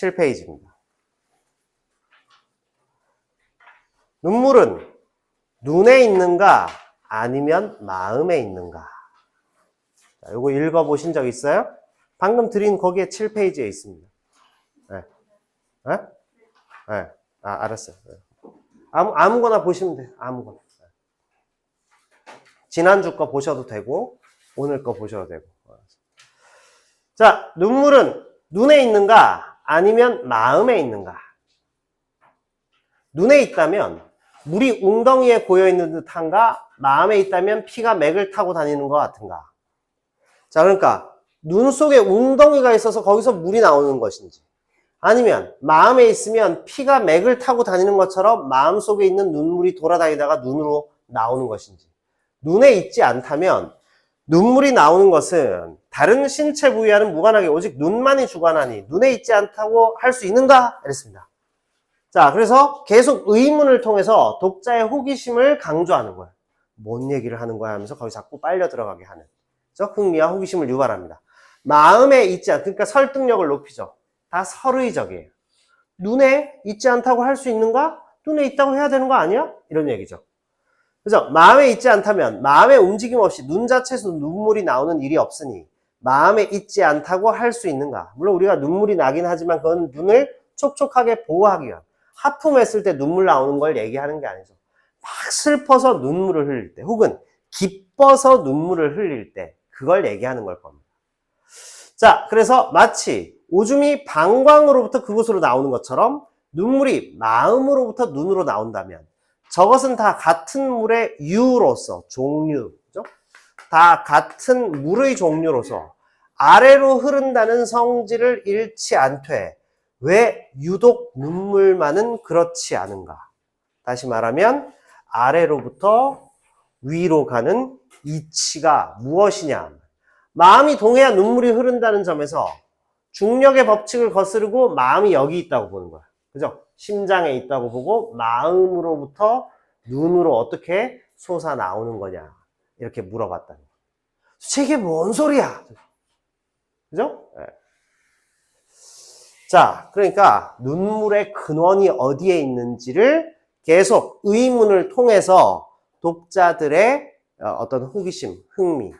7페이지입니다. 눈물은 눈에 있는가 아니면 마음에 있는가? 자, 요거 읽어보신 적 있어요? 방금 드린 거기에 7페이지에 있습니다. 네. 네? 네. 아, 알았어요. 네. 아무거나 보시면 돼요. 아무거나. 지난주 거 보셔도 되고 오늘 거 보셔도 되고. 자, 눈물은 눈에 있는가 아니면 마음에 있는가? 눈에 있다면 물이 웅덩이에 고여있는 듯한가? 마음에 있다면 피가 맥을 타고 다니는 것 같은가? 자, 그러니까 눈 속에 웅덩이가 있어서 거기서 물이 나오는 것인지, 아니면 마음에 있으면 피가 맥을 타고 다니는 것처럼 마음 속에 있는 눈물이 돌아다니다가 눈으로 나오는 것인지. 눈에 있지 않다면 눈물이 나오는 것은 다른 신체 부위와는 무관하게 오직 눈만이 주관하니 눈에 있지 않다고 할 수 있는가? 이랬습니다. 자, 그래서 계속 의문을 통해서 독자의 호기심을 강조하는 거예요. 뭔 얘기를 하는 거야 하면서 거기 자꾸 빨려 들어가게 하는. 그래서 흥미와 호기심을 유발합니다. 마음에 있지 않, 그러니까 설득력을 높이죠. 다 설의적이에요. 눈에 있지 않다고 할 수 있는가? 눈에 있다고 해야 되는 거 아니야? 이런 얘기죠. 그죠? 마음에 있지 않다면 마음의 움직임 없이 눈 자체에서 눈물이 나오는 일이 없으니 마음에 있지 않다고 할 수 있는가? 물론 우리가 눈물이 나긴 하지만 그건 눈을 촉촉하게 보호하기 위한, 하품했을 때 눈물 나오는 걸 얘기하는 게 아니죠. 막 슬퍼서 눈물을 흘릴 때 혹은 기뻐서 눈물을 흘릴 때 그걸 얘기하는 걸 겁니다. 자, 그래서 마치 오줌이 방광으로부터 그곳으로 나오는 것처럼 눈물이 마음으로부터 눈으로 나온다면 저것은 다 같은 물의 유로서, 종류, 그죠? 다 같은 물의 종류로서 아래로 흐른다는 성질을 잃지 않되 왜 유독 눈물만은 그렇지 않은가? 다시 말하면 아래로부터 위로 가는 이치가 무엇이냐? 마음이 동해야 눈물이 흐른다는 점에서 중력의 법칙을 거스르고 마음이 여기 있다고 보는 거야. 그죠? 심장에 있다고 보고 마음으로부터 눈으로 어떻게 솟아 나오는 거냐 이렇게 물어봤다는 거야. 이게 뭔 소리야? 그죠? 네. 자, 그러니까 눈물의 근원이 어디에 있는지를 계속 의문을 통해서 독자들의 어떤 호기심, 흥미,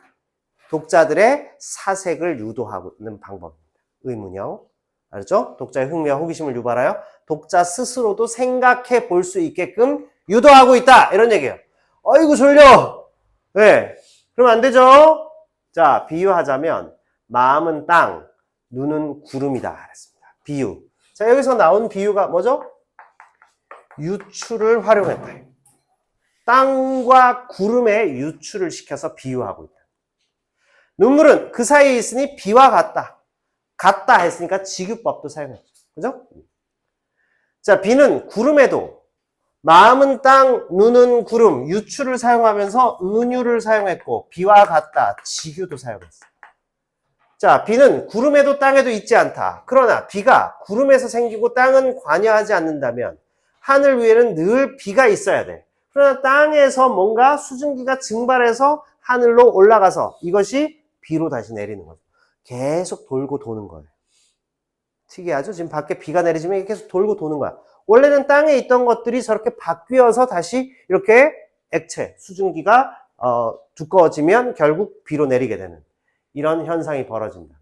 독자들의 사색을 유도하는 방법입니다. 의문형. 알았죠? 독자의 흥미와 호기심을 유발하여 독자 스스로도 생각해 볼 수 있게끔 유도하고 있다. 이런 얘기예요. 어이구 졸려. 네. 그러면 안 되죠? 자, 비유하자면 마음은 땅, 눈은 구름이다. 그랬습니다. 비유. 자, 여기서 나온 비유가 뭐죠? 유추를 활용했다. 땅과 구름의 유추를 시켜서 비유하고 있다. 눈물은 그 사이에 있으니 비와 같다. 같다 했으니까 직유법도 사용했죠. 그죠? 자, 비는 구름에도 마음은 땅, 눈은 구름, 유추를 사용하면서 은유를 사용했고 비와 같다, 직유도 사용했어요. 자, 비는 구름에도 땅에도 있지 않다. 그러나 비가 구름에서 생기고 땅은 관여하지 않는다면 하늘 위에는 늘 비가 있어야 돼. 그러나 땅에서 뭔가 수증기가 증발해서 하늘로 올라가서 이것이 비로 다시 내리는 거죠. 계속 돌고 도는 거예요. 특이하죠? 지금 밖에 비가 내리지만 계속 돌고 도는 거야. 원래는 땅에 있던 것들이 저렇게 바뀌어서 다시 이렇게 액체, 수증기가 두꺼워지면 결국 비로 내리게 되는 이런 현상이 벌어진다.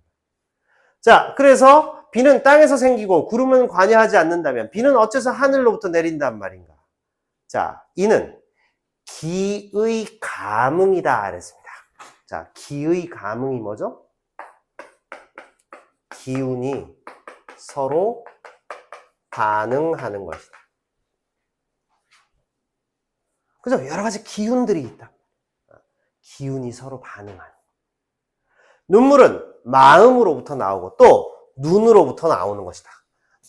자, 그래서 비는 땅에서 생기고 구름은 관여하지 않는다면 비는 어째서 하늘로부터 내린단 말인가? 자, 이는 기의 감응이다 그랬습니다. 자, 기의 감응이 뭐죠? 기운이 서로 반응하는 것이다. 그죠? 여러 가지 기운들이 있다. 기운이 서로 반응하는. 눈물은 마음으로부터 나오고 또 눈으로부터 나오는 것이다.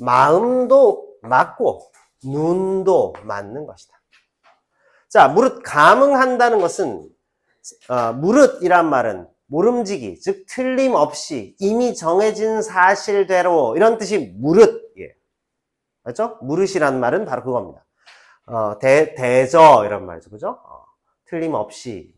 마음도 맞고 눈도 맞는 것이다. 자, 무릇 감응한다는 것은 무릇이란 말은 모름지기, 즉 틀림없이 이미 정해진 사실대로 이런 뜻이 무릇이에요. 맞죠? 무릇이란 말은 바로 그겁니다. 대저 이런 말이죠. 그죠? 틀림없이.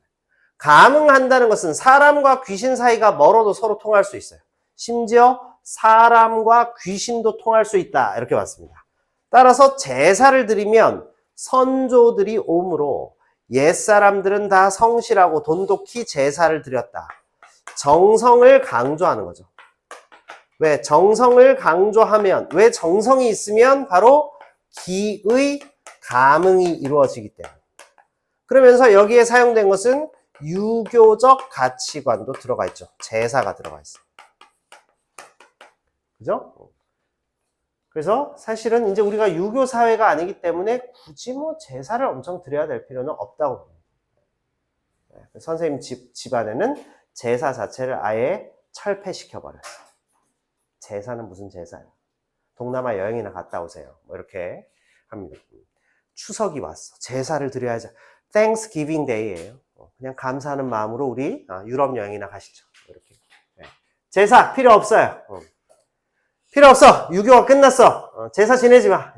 감응한다는 것은 사람과 귀신 사이가 멀어도 서로 통할 수 있어요. 심지어 사람과 귀신도 통할 수 있다. 이렇게 봤습니다. 따라서 제사를 드리면 선조들이 오므로 옛사람들은 다 성실하고 돈독히 제사를 드렸다. 정성을 강조하는 거죠. 왜? 정성을 강조하면, 왜 정성이 있으면 바로 기의 감응이 이루어지기 때문에. 그러면서 여기에 사용된 것은 유교적 가치관도 들어가 있죠. 제사가 들어가 있어요. 그죠? 그래서 사실은 이제 우리가 유교 사회가 아니기 때문에 굳이 뭐 제사를 엄청 드려야 될 필요는 없다고 봅니다. 선생님 집안에는 제사 자체를 아예 철폐시켜 버렸어요. 제사는 무슨 제사예요? 동남아 여행이나 갔다 오세요. 뭐 이렇게 합니다. 추석이 왔어. 제사를 드려야지. Thanksgiving Day예요. 그냥 감사하는 마음으로 우리 유럽 여행이나 가시죠. 이렇게. 제사 필요 없어요. 필요 없어. 유교가 끝났어. 제사 지내지 마.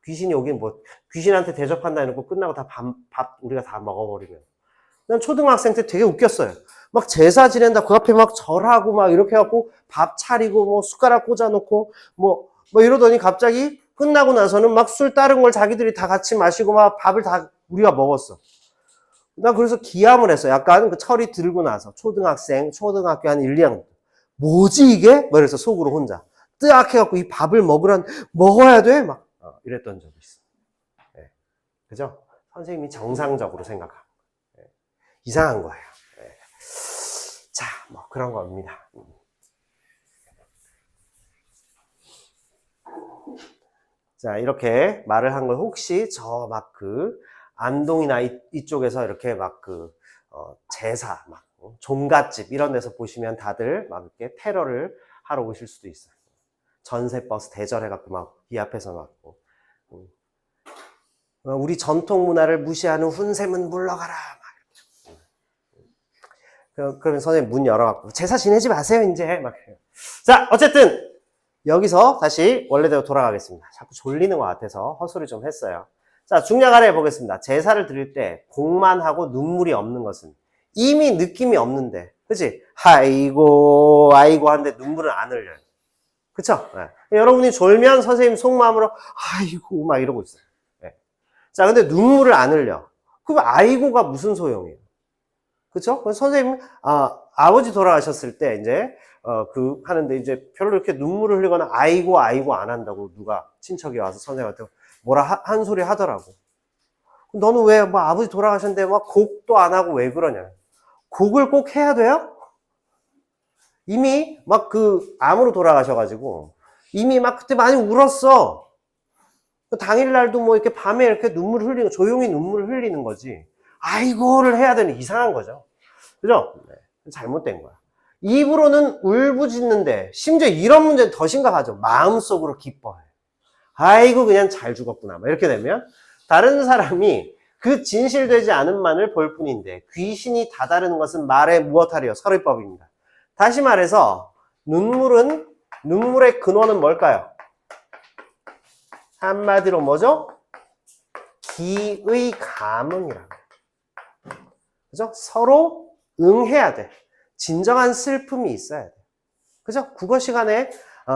귀신이 오긴 뭐 귀신한테 대접한다 해놓고 끝나고 다 밥 우리가 다 먹어버리면. 난 초등학생 때 되게 웃겼어요. 막 제사 지낸다 그 앞에 막 절하고 막 이렇게 해갖고 밥 차리고 뭐 숟가락 꽂아놓고 뭐 이러더니 갑자기 끝나고 나서는 막 술 다른 걸 자기들이 다 같이 마시고 막 밥을 다 우리가 먹었어. 나 그래서 기함을 했어. 약간 그 철이 들고 나서 초등학교 한 1, 2학년. 뭐지 이게? 뭐 이래서 속으로 혼자. 뜨악 해갖고 이 밥을 먹어야 돼? 막 이랬던 적이 있어. 네. 그죠? 선생님이 정상적으로 생각하고. 네. 이상한 거예요. 네. 자, 뭐 그런 겁니다. 자, 이렇게 말을 한 걸 혹시 저 막 그 안동이나 이쪽에서 이렇게 막 그 제사, 막 종갓집 이런 데서 보시면 다들 막 이렇게 테러를 하러 오실 수도 있어요. 전세버스 대절해갖고 막 이 앞에서 막 우리 전통 문화를 무시하는 훈셈은 물러가라. 막. 그러면 선생님 문 열어갖고 제사 지내지 마세요 이제. 막. 자, 어쨌든 여기서 다시 원래대로 돌아가겠습니다. 자꾸 졸리는 것 같아서 헛소리 좀 했어요. 자, 중략 아래 보겠습니다. 제사를 드릴 때 공만 하고 눈물이 없는 것은 이미 느낌이 없는데, 그치? 아이고 하는데 눈물은 안 흘려요. 그쵸? 네. 여러분이 졸면 선생님 속마음으로 아이고 막 이러고 있어요. 네. 자, 근데 눈물을 안 흘려. 그럼 아이고가 무슨 소용이에요? 그쵸? 선생님, 아버지 돌아가셨을 때 이제 하는데 이제 별로 이렇게 눈물을 흘리거나 아이고 안 한다고 누가 친척이 와서 선생님한테 뭐라 한 소리 하더라고. 너는 왜 뭐 아버지 돌아가셨는데 막 곡도 안 하고 왜 그러냐. 곡을 꼭 해야 돼요? 이미 막 암으로 돌아가셔가지고 이미 막 그때 많이 울었어. 당일날도 뭐 이렇게 밤에 이렇게 조용히 눈물을 흘리는 거지. 아이고를 해야 되는 이상한 거죠. 그죠? 네. 잘못된 거야. 입으로는 울부짖는데 심지어 이런 문제는 더 심각하죠. 마음속으로 기뻐해. 아이고 그냥 잘 죽었구나. 이렇게 되면 다른 사람이 그 진실되지 않은 만을 볼 뿐인데 귀신이 다다르는 것은 말에 무엇하리요? 서리법입니다. 다시 말해서 눈물의 근원은 뭘까요? 한마디로 뭐죠? 기의 감응이라고. 그죠? 서로 응해야 돼. 진정한 슬픔이 있어야 돼. 그죠? 국어 시간에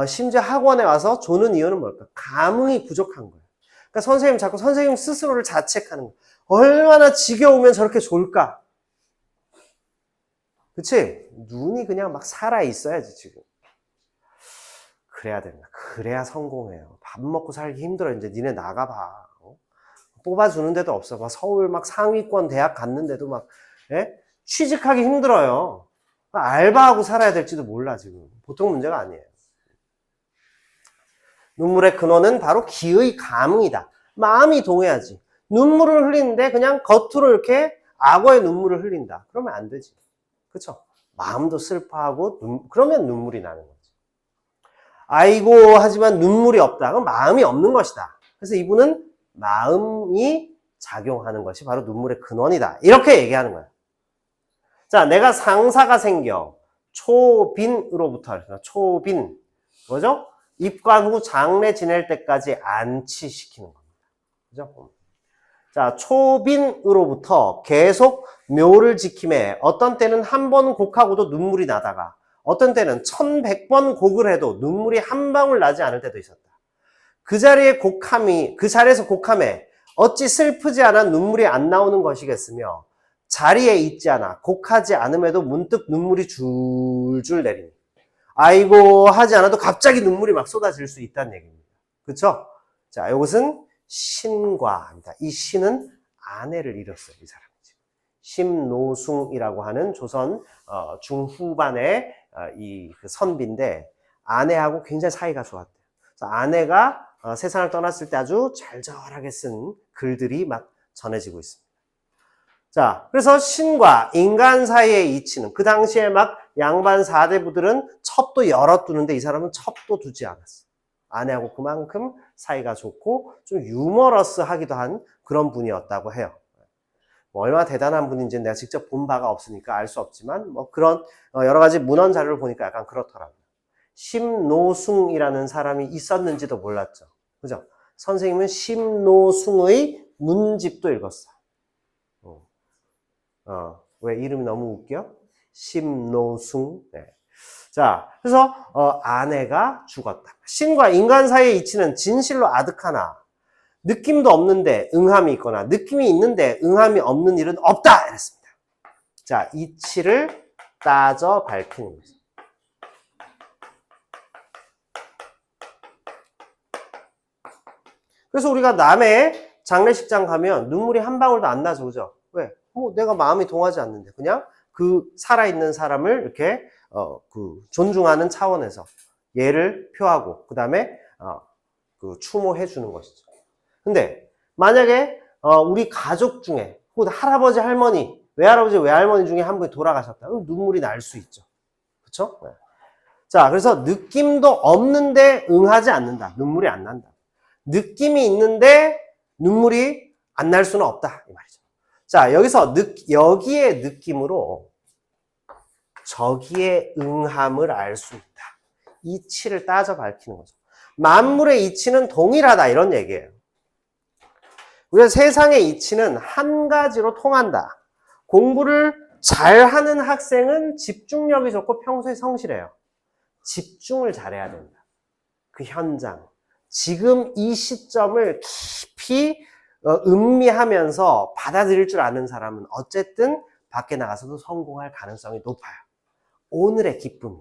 심지어 학원에 와서 조는 이유는 뭘까? 감흥이 부족한 거예요. 그러니까 선생님 스스로를 자책하는 거예요. 얼마나 지겨우면 저렇게 졸까? 그치? 눈이 그냥 막 살아 있어야지 지금. 그래야 됩니다. 그래야 성공해요. 밥 먹고 살기 힘들어. 이제 니네 나가봐. 뽑아주는 데도 없어. 막 서울 막 상위권 대학 갔는데도 막 취직하기 힘들어요. 알바하고 살아야 될지도 몰라 지금. 보통 문제가 아니에요. 눈물의 근원은 바로 기의 감흥이다. 마음이 동해야지. 눈물을 흘리는데 그냥 겉으로 이렇게 악어의 눈물을 흘린다. 그러면 안 되지. 그쵸? 마음도 슬퍼하고 그러면 눈물이 나는 거지. 아이고 하지만 눈물이 없다. 그럼 마음이 없는 것이다. 그래서 이분은 마음이 작용하는 것이 바로 눈물의 근원이다. 이렇게 얘기하는 거예요. 자, 내가 상사가 생겨 초빈으로부터 초빈 뭐죠? 입관 후 장례 지낼 때까지 안치시키는 겁니다. 그죠? 자, 초빈으로부터 계속 묘를 지킴에 어떤 때는 한 번 곡하고도 눈물이 나다가 어떤 때는 1100번 곡을 해도 눈물이 한 방울 나지 않을 때도 있었다. 그 자리에서 곡함에 어찌 슬프지 않아 눈물이 안 나오는 것이겠으며 자리에 있지 않아 곡하지 않음에도 문득 눈물이 줄줄 내리니 아이고 하지 않아도 갑자기 눈물이 막 쏟아질 수 있다는 얘기입니다. 그쵸? 자, 이것은 신과입니다. 이 신은 아내를 잃었어요. 이 사람이. 심노숭이라고 하는 조선 중후반의 이 선비인데 아내하고 굉장히 사이가 좋았대요. 그래서 아내가 세상을 떠났을 때 아주 절절하게 쓴 글들이 막 전해지고 있습니다. 자, 그래서 신과 인간 사이의 이치는 그 당시에 막 양반 사대부들은 첩도 열어두는데 이 사람은 첩도 두지 않았어. 아내하고 그만큼 사이가 좋고 좀 유머러스하기도 한 그런 분이었다고 해요. 뭐 얼마나 대단한 분인지 내가 직접 본 바가 없으니까 알 수 없지만 뭐 그런 여러 가지 문헌 자료를 보니까 약간 그렇더라고요. 심노숭이라는 사람이 있었는지도 몰랐죠. 그죠? 선생님은 심노숭의 문집도 읽었어. 왜 이름이 너무 웃겨? 심노숭. 네. 자, 그래서 아내가 죽었다. 신과 인간 사이의 이치는 진실로 아득하나 느낌도 없는데 응함이 있거나 느낌이 있는데 응함이 없는 일은 없다 이랬습니다. 자, 이치를 따져 밝히는 거죠. 그래서 우리가 남의 장례식장 가면 눈물이 한 방울도 안 나죠, 그죠? 왜? 뭐 내가 마음이 동하지 않는데 그냥 그 살아있는 사람을 이렇게 존중하는 차원에서 예를 표하고 그 다음에 추모해 주는 것이죠. 근데 만약에 우리 가족 중에 할아버지 할머니 외할아버지 외할머니 중에 한 분이 돌아가셨다. 그럼 눈물이 날 수 있죠. 그렇죠? 네. 자, 그래서 느낌도 없는데 응하지 않는다. 눈물이 안 난다. 느낌이 있는데 눈물이 안 날 수는 없다 이 말이죠. 자, 여기서 여기에 느낌으로 저기에 응함을 알 수 있다. 이치를 따져 밝히는 거죠. 만물의 이치는 동일하다 이런 얘기예요. 우리가 세상의 이치는 한 가지로 통한다. 공부를 잘하는 학생은 집중력이 좋고 평소에 성실해요. 집중을 잘해야 된다. 그 현장, 지금 이 시점을 깊이 음미하면서 받아들일 줄 아는 사람은 어쨌든 밖에 나가서도 성공할 가능성이 높아요. 오늘의 기쁨.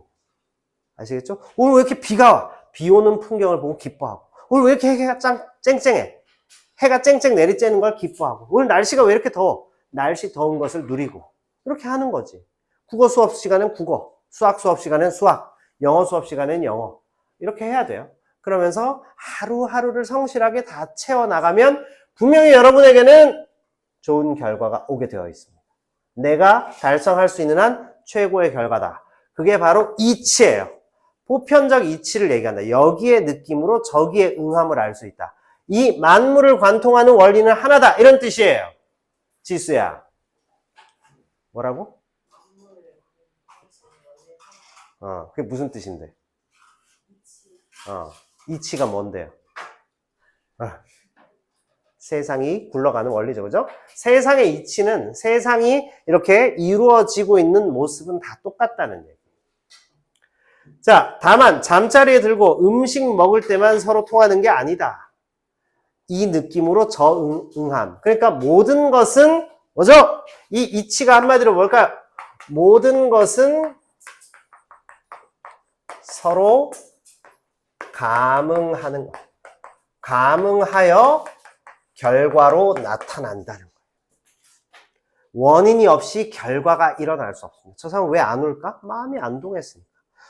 아시겠죠? 오늘 왜 이렇게 비가 와? 비 오는 풍경을 보고 기뻐하고. 오늘 왜 이렇게 해가 쨍쨍해? 해가 쨍쨍 내리쬐는 걸 기뻐하고. 오늘 날씨가 왜 이렇게 더워? 날씨 더운 것을 누리고. 이렇게 하는 거지. 국어 수업 시간엔 국어, 수학 수업 시간엔 수학, 영어 수업 시간엔 영어. 이렇게 해야 돼요. 그러면서 하루하루를 성실하게 다 채워나가면 분명히 여러분에게는 좋은 결과가 오게 되어 있습니다. 내가 달성할 수 있는 한 최고의 결과다. 그게 바로 이치예요. 보편적 이치를 얘기한다. 여기에 느낌으로 저기에 응함을 알 수 있다. 이 만물을 관통하는 원리는 하나다. 이런 뜻이에요. 지수야. 뭐라고? 그게 무슨 뜻인데? 이치가 뭔데요? 세상이 굴러가는 원리죠. 그죠? 세상의 이치는 세상이 이렇게 이루어지고 있는 모습은 다 똑같다는 얘기예요. 자, 다만 잠자리에 들고 음식 먹을 때만 서로 통하는 게 아니다. 이 느낌으로 저응함. 그러니까 모든 것은 뭐죠? 이 이치가 한마디로 뭘까요? 모든 것은 서로 감응하는 것. 감응하여 결과로 나타난다는 거예요. 원인이 없이 결과가 일어날 수 없습니다. 저 사람 왜 안 울까? 마음이 안 동했으니까.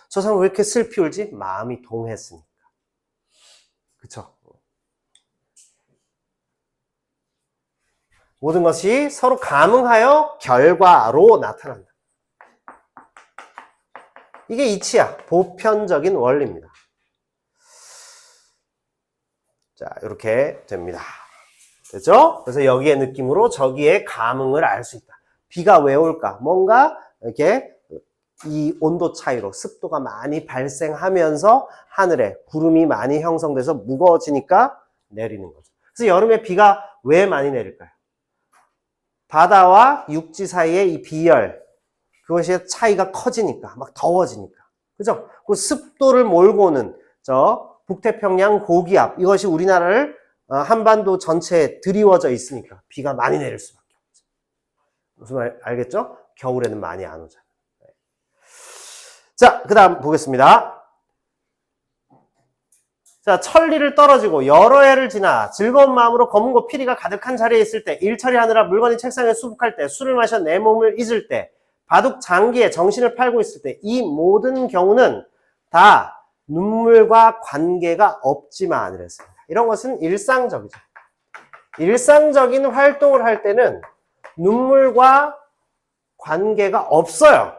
저 사람 왜 이렇게 슬피 울지? 마음이 동했으니까. 그쵸? 모든 것이 서로 감응하여 결과로 나타난다. 이게 이치야. 보편적인 원리입니다. 자, 이렇게 됩니다. 됐죠? 그래서 여기에 느낌으로 저기에 감응을 알 수 있다. 비가 왜 올까? 뭔가 이렇게 이 온도 차이로 습도가 많이 발생하면서 하늘에 구름이 많이 형성돼서 무거워지니까 내리는 거죠. 그래서 여름에 비가 왜 많이 내릴까요? 바다와 육지 사이의 이 비열, 그것이 차이가 커지니까, 막 더워지니까. 그죠? 그 습도를 몰고 오는 저 북태평양 고기압, 이것이 우리나라를 한반도 전체에 드리워져 있으니까 비가 많이 내릴 수밖에 없죠. 무슨 말 알겠죠? 겨울에는 많이 안 오잖아요. 자, 그 다음 보겠습니다. 자, 천리를 떨어지고 여러 해를 지나 즐거운 마음으로 검은고 피리가 가득한 자리에 있을 때, 일처리하느라 물건이 책상에 수북할 때, 술을 마셔 내 몸을 잊을 때, 바둑 장기에 정신을 팔고 있을 때, 이 모든 경우는 다 눈물과 관계가 없지만 이랬습니다. 이런 것은 일상적이죠. 일상적인 활동을 할 때는 눈물과 관계가 없어요.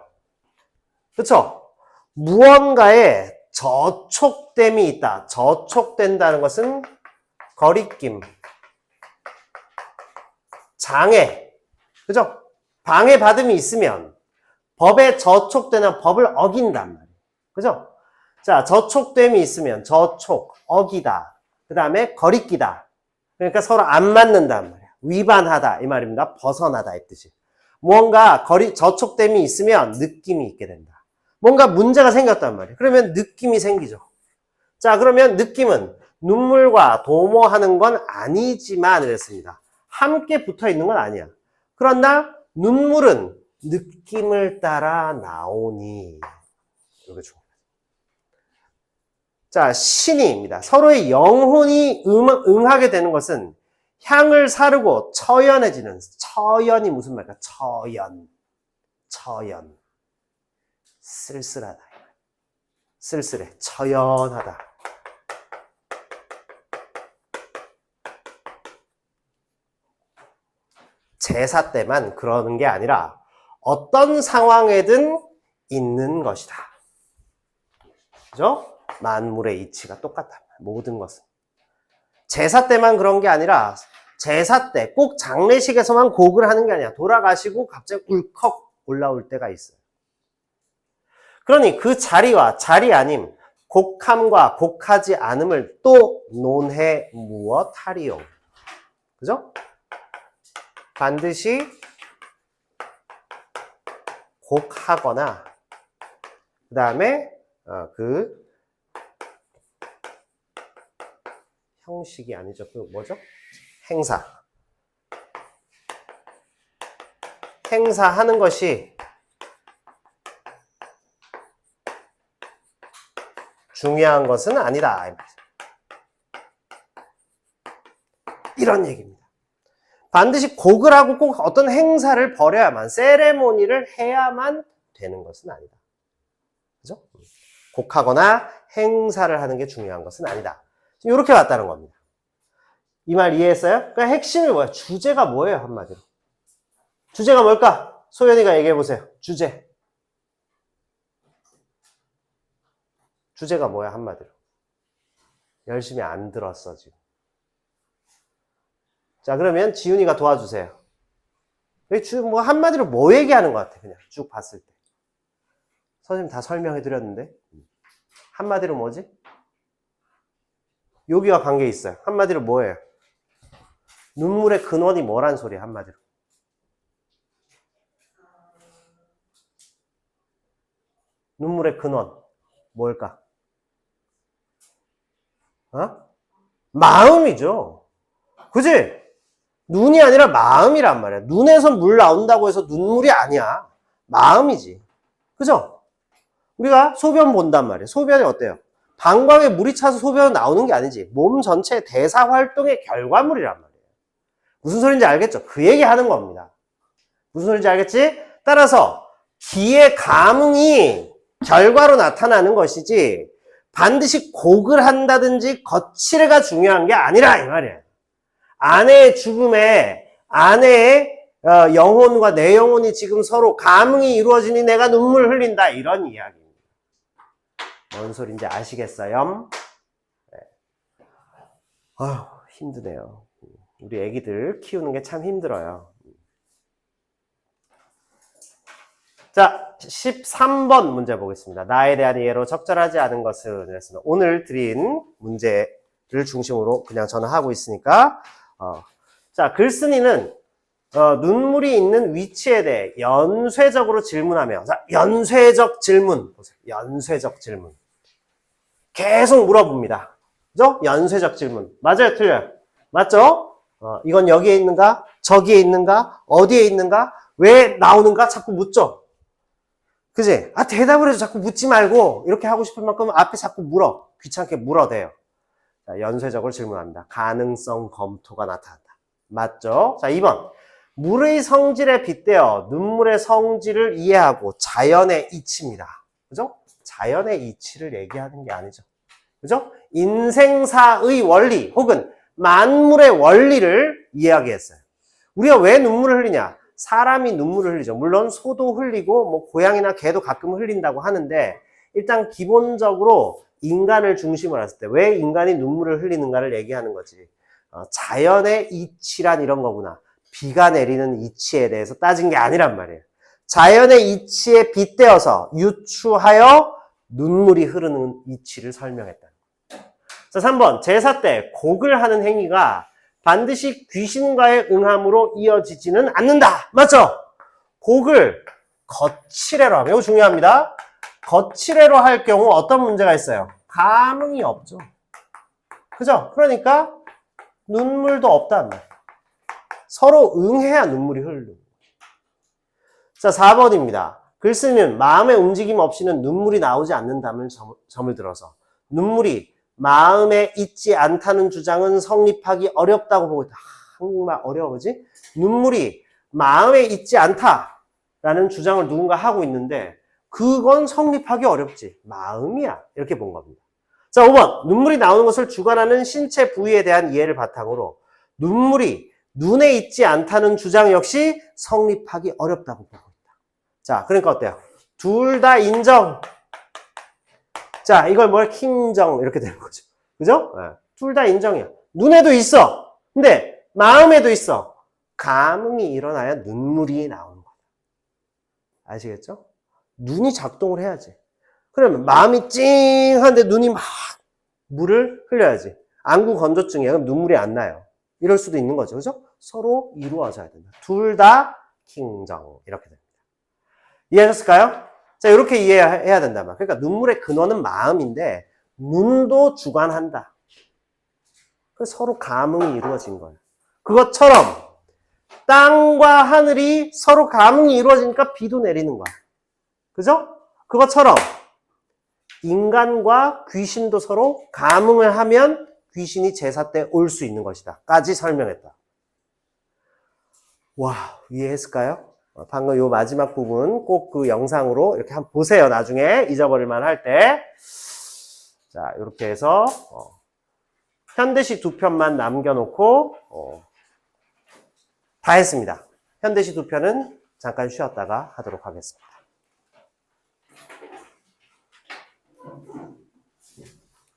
그렇죠? 무언가에 저촉됨이 있다. 저촉된다는 것은 거리낌, 장애, 그죠? 방해받음이 있으면 법에 저촉되는 법을 어긴단 말이에요. 그죠? 자, 저촉됨이 있으면 저촉, 어기다. 그 다음에 거리끼다. 그러니까 서로 안 맞는단 말이에요. 위반하다 이 말입니다. 벗어나다 이 뜻이. 무언가 저촉됨이 있으면 느낌이 있게 된다. 뭔가 문제가 생겼단 말이에요. 그러면 느낌이 생기죠. 자, 그러면 느낌은 눈물과 도모하는 건 아니지만 그랬습니다. 함께 붙어 있는 건 아니야. 그러나 눈물은 느낌을 따라 나오니. 이렇게 중요해요. 자, 신이입니다. 서로의 영혼이 응하게 되는 것은 향을 사르고 처연해지는, 처연이 무슨 말일까? 처연. 쓸쓸하다. 쓸쓸해. 처연하다. 제사 때만 그러는 게 아니라 어떤 상황에든 있는 것이다. 그죠? 만물의 이치가 똑같다. 모든 것은. 제사 때만 그런 게 아니라 제사 때 꼭 장례식에서만 곡을 하는 게 아니라 돌아가시고 갑자기 울컥 올라올 때가 있어요. 그러니 그 자리와 자리 아님, 곡함과 곡하지 않음을 또 논해 무엇하리요. 그죠? 반드시 곡하거나 그 다음에 그 형식이 아니죠. 그 뭐죠? 행사하는 것이 중요한 것은 아니다. 이런 얘기입니다. 반드시 곡을 하고 꼭 어떤 행사를 벌여야만, 세레모니를 해야만 되는 것은 아니다. 그죠? 곡하거나 행사를 하는 게 중요한 것은 아니다. 이렇게 왔다는 겁니다. 이 말 이해했어요? 그러니까 핵심이 뭐야? 주제가 뭐예요, 한마디로? 주제가 뭘까? 소연이가 얘기해 보세요. 주제가 뭐야, 한마디로? 열심히 안 들었어, 지금. 자, 그러면 지훈이가 도와주세요. 뭐 한마디로 뭐 얘기하는 것 같아, 그냥 쭉 봤을 때. 선생님 다 설명해 드렸는데. 한마디로 뭐지? 여기와 관계 있어요. 한마디로 뭐예요? 눈물의 근원이 뭐란 소리야, 한마디로? 눈물의 근원 뭘까? 마음이죠. 그지? 눈이 아니라 마음이란 말이야. 눈에서 물 나온다고 해서 눈물이 아니야. 마음이지. 그죠? 우리가 소변 본단 말이야. 소변이 어때요? 방광에 물이 차서 소변이 나오는 게 아니지. 몸 전체 대사 활동의 결과물이란 말이에요. 무슨 소리인지 알겠죠? 그 얘기 하는 겁니다. 무슨 소리인지 알겠지? 따라서 기의 감흥이 결과로 나타나는 것이지 반드시 곡을 한다든지 거칠애가 중요한 게 아니라 이 말이에요. 아내의 죽음에 아내의 영혼과 내 영혼이 지금 서로 감흥이 이루어지니 내가 눈물 흘린다 이런 이야기입니다. 뭔 소린지 아시겠어요? 네. 아휴, 힘드네요. 우리 애기들 키우는 게 참 힘들어요. 자, 13번 문제 보겠습니다. 나에 대한 이해로 적절하지 않은 것은 이랬습니다. 오늘 드린 문제를 중심으로 그냥 저는 하고 있으니까 자, 글쓴이는 눈물이 있는 위치에 대해 연쇄적으로 질문하며, 자, 연쇄적 질문. 보세요. 연쇄적 질문. 계속 물어봅니다. 그죠? 연쇄적 질문. 맞아요? 틀려요? 맞죠? 이건 여기에 있는가? 저기에 있는가? 어디에 있는가? 왜 나오는가? 자꾸 묻죠? 그지? 대답을 해도 자꾸 묻지 말고, 이렇게 하고 싶을 만큼 앞에 자꾸 물어. 귀찮게 물어대요. 자, 연쇄적으로 질문합니다. 가능성 검토가 나타난다. 맞죠? 자, 2번. 물의 성질에 빗대어 눈물의 성질을 이해하고 자연의 이치입니다. 그죠? 자연의 이치를 얘기하는 게 아니죠. 그죠? 인생사의 원리 혹은 만물의 원리를 이해하게 했어요. 우리가 왜 눈물을 흘리냐? 사람이 눈물을 흘리죠. 물론 소도 흘리고 뭐 고양이나 개도 가끔 흘린다고 하는데 일단 기본적으로 인간을 중심으로 했을 때 왜 인간이 눈물을 흘리는가를 얘기하는 거지. 자연의 이치란 이런 거구나. 비가 내리는 이치에 대해서 따진 게 아니란 말이에요. 자연의 이치에 빗대어서 유추하여 눈물이 흐르는 이치를 설명했다. 자, 3번. 제사 때 곡을 하는 행위가 반드시 귀신과의 응함으로 이어지지는 않는다. 맞죠? 곡을 거칠애로 하면, 이거 중요합니다. 거칠애로 할 경우 어떤 문제가 있어요? 감흥이 없죠. 그죠? 그러니까 눈물도 없다는 말이에요. 서로 응해야 눈물이 흐르는. 자, 4번입니다. 글쓰는 마음의 움직임 없이는 눈물이 나오지 않는다는 점을 들어서 눈물이 마음에 있지 않다는 주장은 성립하기 어렵다고 보고 있다. 한국말 어려워, 그지? 눈물이 마음에 있지 않다라는 주장을 누군가 하고 있는데 그건 성립하기 어렵지. 마음이야. 이렇게 본 겁니다. 자, 5번. 눈물이 나오는 것을 주관하는 신체 부위에 대한 이해를 바탕으로 눈물이 눈에 있지 않다는 주장 역시 성립하기 어렵다고 보고 있다. 자, 그러니까 어때요? 둘 다 인정. 자, 이걸 뭐야? 킹정 이렇게 되는 거죠. 그죠? 네. 둘 다 인정이야. 눈에도 있어. 근데 마음에도 있어. 감흥이 일어나야 눈물이 나오는 거다. 아시겠죠? 눈이 작동을 해야지. 그러면 마음이 찡한데 눈이 막 물을 흘려야지. 안구 건조증이야. 그럼 눈물이 안 나요. 이럴 수도 있는 거죠. 그죠? 서로 이루어져야 된다. 둘 다 킹정 이렇게 됩니다. 이해하셨을까요? 자, 이렇게 이해해야 된다. 그러니까 눈물의 근원은 마음인데 눈도 주관한다. 그래서 서로 감흥이 이루어진 거예요. 그것처럼 땅과 하늘이 서로 감흥이 이루어지니까 비도 내리는 거야. 그죠? 그것처럼 인간과 귀신도 서로 감흥을 하면 귀신이 제사 때 올 수 있는 것이다. 까지 설명했다. 와, 이해했을까요? 방금 요 마지막 부분 꼭 그 영상으로 이렇게 한번 보세요. 나중에 잊어버릴만 할 때. 자, 이렇게 해서 현대시 2편만 남겨놓고 다 했습니다. 현대시 2편은 잠깐 쉬었다가 하도록 하겠습니다.